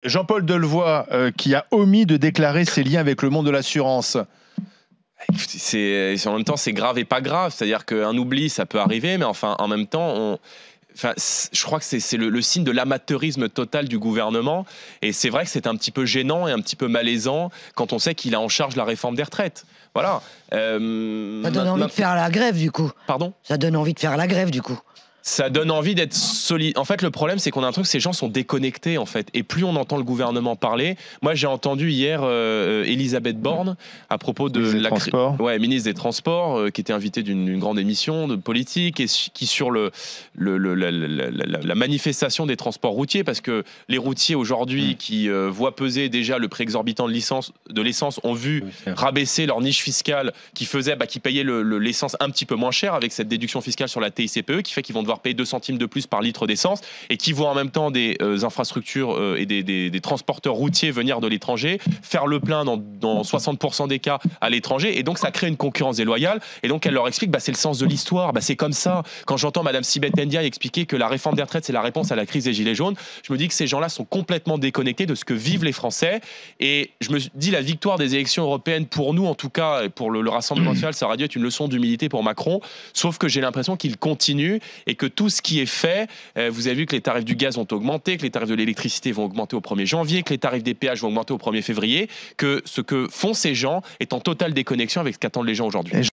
Jean-Paul Delevoye, qui a omis de déclarer ses liens avec le monde de l'assurance. En même temps, c'est grave et pas grave. C'est-à-dire qu'un oubli, ça peut arriver, mais enfin, en même temps, je crois que c'est le signe de l'amateurisme total du gouvernement. Et c'est vrai que c'est un petit peu gênant et un petit peu malaisant quand on sait qu'il a en charge la réforme des retraites. Voilà. Ça donne envie de faire la grève, du coup. Pardon ? Ça donne envie de faire la grève, du coup. Ça donne envie d'être solide. En fait, le problème, c'est qu'on a un truc, ces gens sont déconnectés, en fait. Et plus on entend le gouvernement parler... Moi, j'ai entendu hier Elisabeth Borne, à propos de ministre des Transports, qui était invitée d'une grande émission de politique, et qui, sur la manifestation des transports routiers, parce que les routiers, aujourd'hui, qui voient peser déjà le prix exorbitant de l'essence, ont vu rabaisser leur niche fiscale qui payait l'essence un petit peu moins cher, avec cette déduction fiscale sur la TICPE, qui fait qu'ils vont devoir payer 2 centimes de plus par litre d'essence, et qui voient en même temps des infrastructures et des transporteurs routiers venir de l'étranger, faire le plein dans 60% des cas à l'étranger, et donc ça crée une concurrence déloyale. Et donc elle leur explique, c'est le sens de l'histoire, c'est comme ça. Quand j'entends Madame Sibeth Ndiaye expliquer que la réforme des retraites c'est la réponse à la crise des gilets jaunes, je me dis que ces gens-là sont complètement déconnectés de ce que vivent les Français. Et je me dis, la victoire des élections européennes, pour nous en tout cas, et pour le Rassemblement national, ça aurait dû être une leçon d'humilité pour Macron, sauf que j'ai l'impression qu'il continue, et que tout ce qui est fait, vous avez vu que les tarifs du gaz ont augmenté, que les tarifs de l'électricité vont augmenter au 1er janvier, que les tarifs des péages vont augmenter au 1er février, que ce que font ces gens est en totale déconnexion avec ce qu'attendent les gens aujourd'hui.